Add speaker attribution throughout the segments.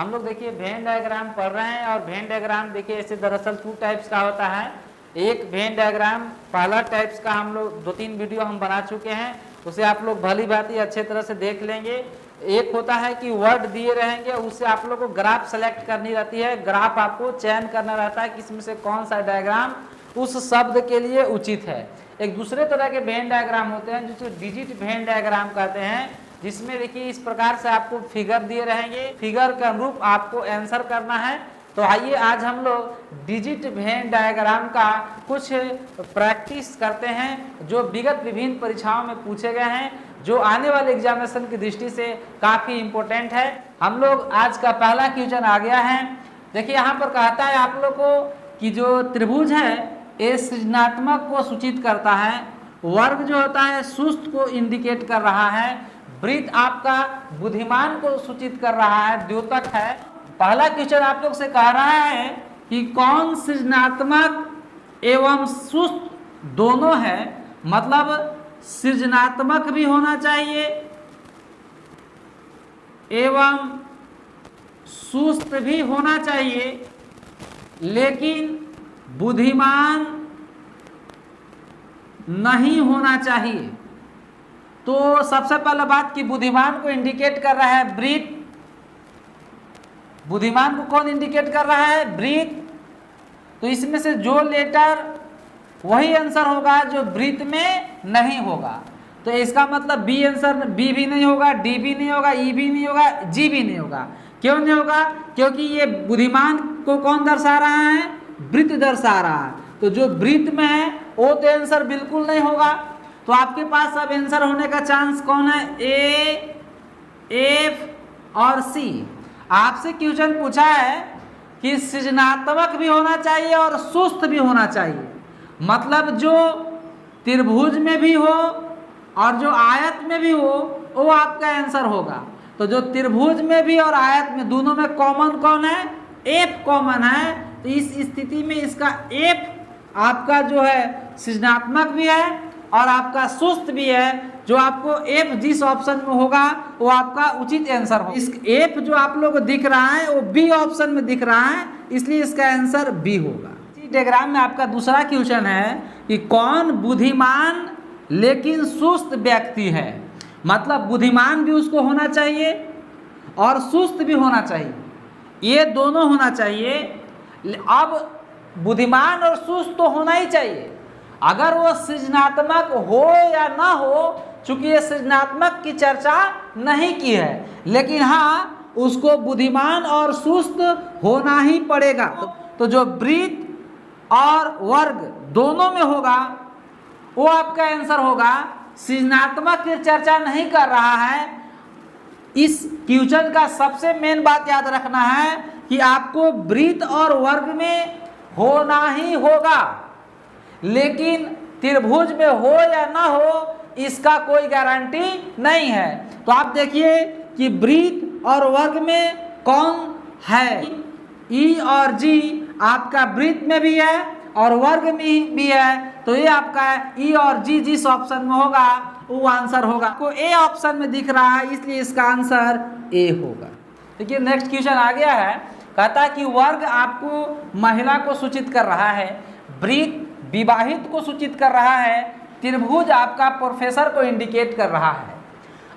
Speaker 1: हम लोग देखिए वेन डायग्राम पढ़ रहे हैं और वेन डायग्राम देखिए ऐसे दरअसल 2 टाइप्स का होता है। एक वेन डायग्राम पहला टाइप्स का हम लोग 2-3 वीडियो हम बना चुके हैं, उसे आप लोग भली भांति अच्छे तरह से देख लेंगे। एक होता है कि वर्ड दिए रहेंगे, उससे आप लोग को ग्राफ सेलेक्ट करनी रहती है, ग्राफ आपको चयन करना रहता है कि इसमें से कौन सा डायग्राम उस शब्द के लिए उचित है। एक दूसरे तरह के वेन डायग्राम होते हैं जिसे डिजिट वेन डायग्राम कहते हैं, जिसमें देखिए इस प्रकार से आपको फिगर दिए रहेंगे, फिगर के अनुरूप आपको आंसर करना है। तो आइए आज हम लोग डिजिट वेन डायग्राम का कुछ प्रैक्टिस करते हैं जो विगत विभिन्न परीक्षाओं में पूछे गए हैं, जो आने वाले एग्जामिनेशन की दृष्टि से काफ़ी इम्पोर्टेंट है। हम लोग आज का पहला क्वेश्चन आ गया है। देखिए यहाँ पर कहता है आप लोग को कि जो त्रिभुज है ये सृजनात्मक को सूचित करता है, वर्ग जो होता है सुस्त को इंडिकेट कर रहा है, वृत्त आपका बुद्धिमान को सूचित कर रहा है, द्योतक है। पहला क्वेश्चन आप लोग से कह रहा है कि कौन सृजनात्मक एवं सुस्त दोनों है, मतलब सृजनात्मक भी होना चाहिए एवं सुस्त भी होना चाहिए, लेकिन बुद्धिमान नहीं होना चाहिए। तो सबसे पहले बात कि बुद्धिमान को इंडिकेट कर रहा है वृत्त, बुद्धिमान को कौन इंडिकेट कर रहा है? वृत्त। तो इसमें से जो लेटर वही आंसर होगा जो वृत्त में नहीं होगा। तो इसका मतलब बी आंसर, बी भी नहीं होगा, डी भी नहीं होगा, ई भी नहीं होगा, जी भी नहीं होगा। क्यों नहीं होगा? क्योंकि ये बुद्धिमान को कौन दर्शा रहा है? वृत्त दर्शा रहा है। तो जो वृत्त में है वो तो आंसर बिल्कुल नहीं होगा। तो आपके पास अब आंसर होने का चांस कौन है? ए, एफ और सी। आपसे क्वेश्चन पूछा है कि सृजनात्मक भी होना चाहिए और सुस्त भी होना चाहिए, मतलब जो त्रिभुज में भी हो और जो आयत में भी हो वो आपका आंसर होगा। तो जो त्रिभुज में भी और आयत में दोनों में कॉमन कौन है? एफ कॉमन है। तो इस स्थिति में इसका एफ आपका जो है सृजनात्मक भी है और आपका सुस्त भी है। जो आपको एफ जिस ऑप्शन में होगा वो आपका उचित आंसर होगा। इस एफ जो आप लोग को दिख रहा है वो बी ऑप्शन में दिख रहा है, इसलिए इसका आंसर बी होगा। इस डायग्राम में आपका दूसरा क्वेश्चन है कि कौन बुद्धिमान लेकिन सुस्त व्यक्ति है, मतलब बुद्धिमान भी उसको होना चाहिए और सुस्त भी होना चाहिए, ये दोनों होना चाहिए। अब बुद्धिमान और सुस्त तो होना ही चाहिए, अगर वो सृजनात्मक हो या ना हो, चूंकि ये सृजनात्मक की चर्चा नहीं की है, लेकिन हाँ उसको बुद्धिमान और सुस्त होना ही पड़ेगा। तो जो वृत्त और वर्ग दोनों में होगा वो आपका आंसर होगा। सृजनात्मक की चर्चा नहीं कर रहा है। इस क्वेश्चन का सबसे मेन बात याद रखना है कि आपको वृत्त और वर्ग में होना ही होगा, लेकिन त्रिभुज में हो या ना हो इसका कोई गारंटी नहीं है। तो आप देखिए कि वृत्त और वर्ग में कौन है? ई और जी आपका वृत्त में भी है और वर्ग में भी है। तो ये आपका ई और जी जिस ऑप्शन में होगा वो आंसर होगा। को ए ऑप्शन में दिख रहा है, इसलिए इसका आंसर ए होगा। देखिए नेक्स्ट क्वेश्चन आ गया है, कहता है कि वर्ग आपको महिला को सूचित कर रहा है, वृत्त विवाहित को सूचित कर रहा है, त्रिभुज आपका प्रोफेसर को इंडिकेट कर रहा है।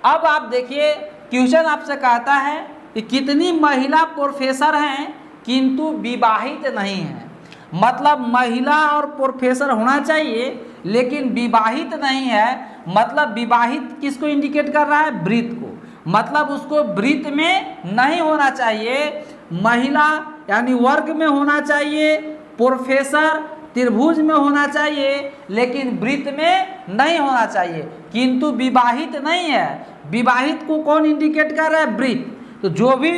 Speaker 1: अब आप देखिए क्वेश्चन आपसे कहता है कि कितनी महिला प्रोफेसर हैं किंतु विवाहित नहीं हैं, मतलब महिला और प्रोफेसर होना चाहिए लेकिन विवाहित नहीं है। मतलब विवाहित किसको इंडिकेट कर रहा है? वृत्त को, मतलब उसको वृत्त में नहीं होना चाहिए, महिला यानी वर्ग में होना चाहिए, प्रोफेसर त्रिभुज में होना चाहिए, लेकिन वृत्त में नहीं होना चाहिए, किंतु विवाहित नहीं है। विवाहित को कौन इंडिकेट कर रहा है? वृत्त। तो जो भी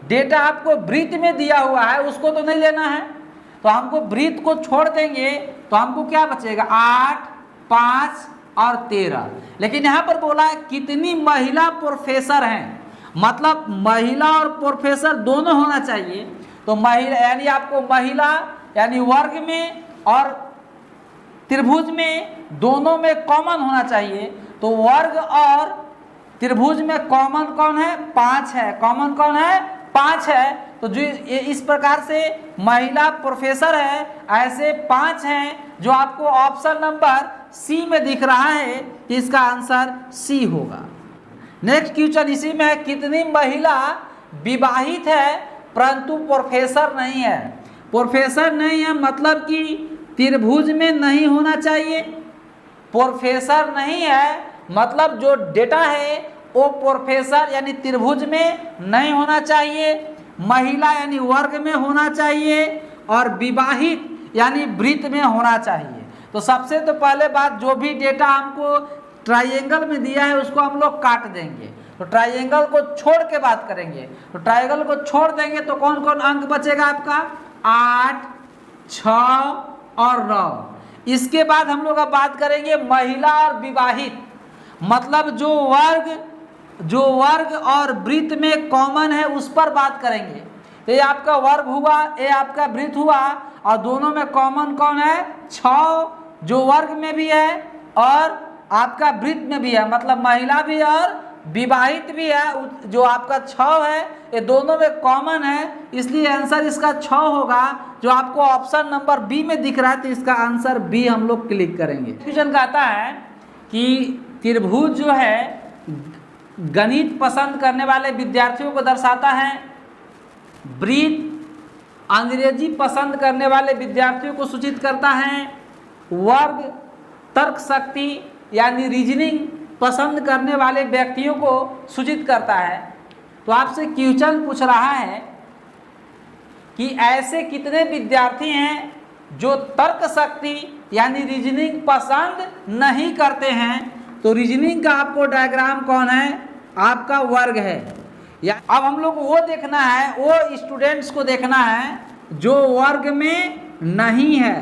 Speaker 1: डेटा आपको वृत्त में दिया हुआ है उसको तो नहीं लेना है, तो हमको वृत्त को छोड़ देंगे तो हमको क्या बचेगा? 8, 5 और 13। लेकिन यहाँ पर बोला है कितनी महिला प्रोफेसर हैं, मतलब महिला और प्रोफेसर दोनों होना चाहिए। तो महिला यानी आपको महिला यानी वर्ग में और त्रिभुज में दोनों में कॉमन होना चाहिए। तो वर्ग और त्रिभुज में कॉमन कौन है? 5 है। कॉमन कौन है? 5 है, तो जो इस प्रकार से महिला प्रोफेसर है, ऐसे 5 हैं जो आपको ऑप्शन नंबर सी में दिख रहा है कि इसका आंसर सी होगा। नेक्स्ट क्वेश्चन इसी में है, कितनी महिला विवाहित है परंतु प्रोफेसर नहीं है। प्रोफेसर नहीं है मतलब कि त्रिभुज में नहीं होना चाहिए। प्रोफेसर नहीं है मतलब जो डेटा है वो प्रोफेसर यानी त्रिभुज में नहीं होना चाहिए, महिला यानी वर्ग में होना चाहिए, और विवाहित यानी वृत्त में होना चाहिए। तो सबसे तो पहले बात, जो भी डेटा हमको ट्राइंगल में दिया है उसको हम लोग काट देंगे। तो ट्राइंगल को छोड़ के बात करेंगे, तो ट्राइंगल को छोड़ देंगे तो कौन कौन अंक बचेगा आपका, 8, 6 और 9। इसके बाद हम लोग अब बात करेंगे महिला और विवाहित, मतलब जो वर्ग और वृत्त में कॉमन है उस पर बात करेंगे। तो ये आपका वर्ग हुआ, ये आपका वृत्त हुआ, और दोनों में कॉमन कौन है, 6, जो वर्ग में भी है और आपका वृत्त में भी है, मतलब महिला भी और विवाहित भी है। जो आपका 6 है ये दोनों में कॉमन है, इसलिए आंसर इसका 6 होगा, जो आपको ऑप्शन नंबर बी में दिख रहा है। तो इसका आंसर बी हम लोग क्लिक करेंगे। क्वेश्चन कहता है कि त्रिभुज जो है गणित पसंद करने वाले विद्यार्थियों को दर्शाता है, वृत्त अंग्रेजी पसंद करने वाले विद्यार्थियों को सूचित करता है, वर्ग तर्क शक्ति यानी रीजनिंग पसंद करने वाले व्यक्तियों को सूचित करता है। तो आपसे क्वेश्चन पूछ रहा है कि ऐसे कितने विद्यार्थी हैं जो तर्क शक्ति यानी रीजनिंग पसंद नहीं करते हैं। तो रीजनिंग का आपको डायग्राम कौन है, आपका वर्ग है। या अब हम लोग वो देखना है, वो स्टूडेंट्स को देखना है जो वर्ग में नहीं है।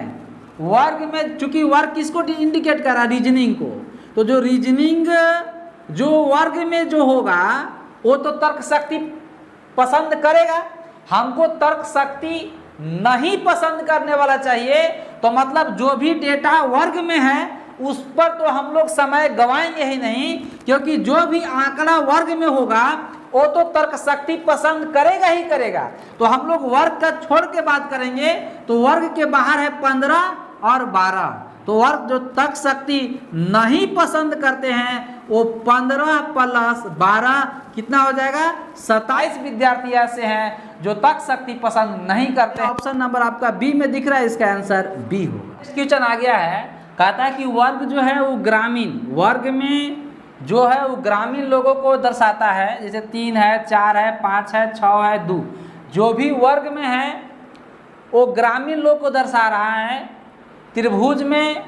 Speaker 1: वर्ग में, चूंकि वर्ग किसको इंडिकेट कर रहा है, रीजनिंग को, तो जो रीजनिंग जो वर्ग में जो होगा वो तो तर्क शक्ति पसंद करेगा। हमको तर्क शक्ति नहीं पसंद करने वाला चाहिए, तो मतलब जो भी डेटा वर्ग में है उस पर तो हम लोग समय गवाएंगे ही नहीं, क्योंकि जो भी आंकड़ा वर्ग में होगा वो तो तर्क शक्ति पसंद करेगा ही करेगा। तो हम लोग वर्ग का छोड़ के बात करेंगे, तो वर्ग के बाहर है 15 और 12। तो वर्ग जो तर्क शक्ति नहीं पसंद करते हैं वो 15 + 12 कितना हो जाएगा, 27 विद्यार्थी ऐसे हैं जो तर्क शक्ति पसंद नहीं करते। ऑप्शन नंबर आपका बी में दिख रहा है, इसका आंसर बी होगा। क्वेश्चन आ गया है, कहता है कि वर्ग जो है वो ग्रामीण, वर्ग में जो है वो ग्रामीण लोगों को दर्शाता है। जैसे 3 है, 4 है, 5 है, 6 है, 2, जो भी वर्ग में है वो ग्रामीण लोग को दर्शा रहा है। त्रिभुज में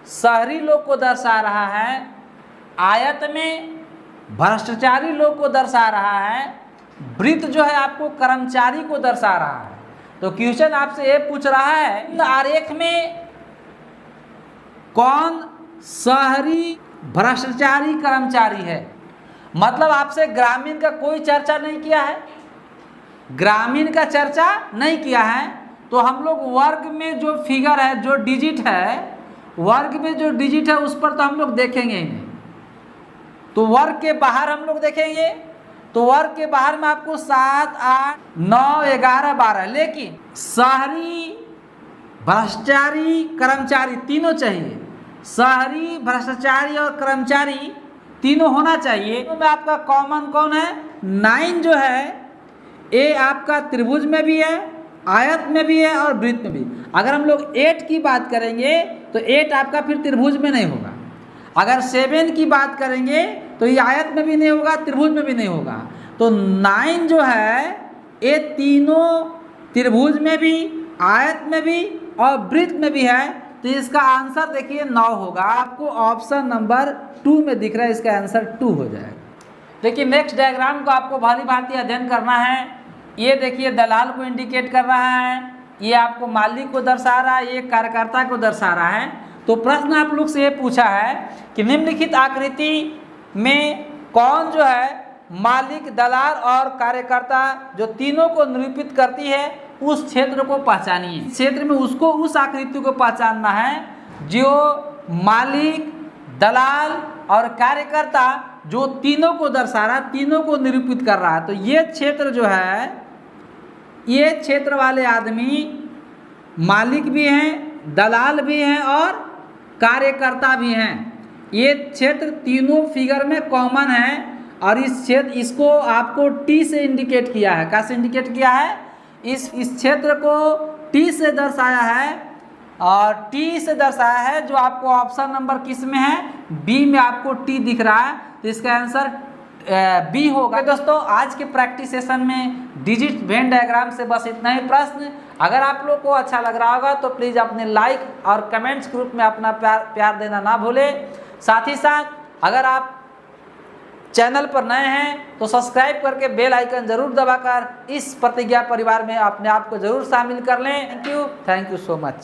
Speaker 1: शहरी लोग को दर्शा रहा है, आयत में भ्रष्टाचारी लोग को दर्शा रहा है, वृत्त जो है आपको कर्मचारी को दर्शा रहा है। तो क्वेश्चन आपसे ये पूछ रहा है, आरेख में कौन शहरी भ्रष्टाचारी कर्मचारी है। मतलब आपसे ग्रामीण का कोई चर्चा नहीं किया है, ग्रामीण का चर्चा नहीं किया है। तो हम लोग वर्ग में जो फिगर है, जो डिजिट है, वर्ग में जो डिजिट है उस पर तो हम लोग देखेंगे ही नहीं। तो वर्ग के बाहर हम लोग देखेंगे, तो वर्ग के बाहर में आपको 7, 8, 9, 11, 12, लेकिन शहरी भ्रष्टाचारी कर्मचारी तीनों चाहिए। शहरी भ्रष्टाचारी और कर्मचारी तीनों होना चाहिए। तो में आपका कॉमन कौन है, 9 जो है ये आपका त्रिभुज में भी है, आयत में भी है और वृत्त में भी। अगर हम लोग 8 की बात करेंगे तो 8 आपका फिर त्रिभुज में नहीं होगा। अगर 7 की बात करेंगे तो ये आयत में भी नहीं होगा, त्रिभुज में भी नहीं होगा। तो 9 जो है ये तीनों त्रिभुज में भी, आयत में भी और वृत्त में भी है। तो इसका आंसर देखिए 9 होगा। आपको ऑप्शन नंबर 2 में दिख रहा है, इसका आंसर 2 हो जाएगा। देखिए नेक्स्ट डायग्राम को आपको भारी भांति अध्ययन करना है। ये देखिए दलाल को इंडिकेट कर रहा है, ये आपको मालिक को दर्शा रहा है, ये कार्यकर्ता को दर्शा रहा है। तो प्रश्न आप लोग से ये पूछा है कि निम्नलिखित आकृति में कौन जो है मालिक, दलाल और कार्यकर्ता जो तीनों को निरूपित करती है, उस क्षेत्र को पहचानिए। क्षेत्र में उसको, उस आकृति को पहचानना है जो मालिक, दलाल और कार्यकर्ता जो तीनों को दर्शा रहा है, तीनों को निरूपित कर रहा है। तो ये क्षेत्र जो है ये क्षेत्र वाले आदमी मालिक भी हैं, दलाल भी हैं और कार्यकर्ता भी हैं। ये क्षेत्र तीनों फिगर में कॉमन है और इस क्षेत्र इसको आपको टी से इंडिकेट किया है। कैसे इंडिकेट किया है? इस क्षेत्र को टी से दर्शाया है और टी से दर्शाया है जो आपको ऑप्शन नंबर किस में है? बी में आपको टी दिख रहा है, तो इसका आंसर बी होगा। दोस्तों आज के प्रैक्टिस सेशन में डिजिट वेन डायग्राम से बस इतना ही प्रश्न। अगर आप लोग को अच्छा लग रहा होगा तो प्लीज़ अपने लाइक और कमेंट्स ग्रुप में अपना प्यार देना ना भूलें। साथ ही साथ अगर आप चैनल पर नए हैं तो सब्सक्राइब करके बेल आइकन जरूर दबाकर इस प्रतिज्ञा परिवार में अपने आप को जरूर शामिल कर लें। Thank you so much.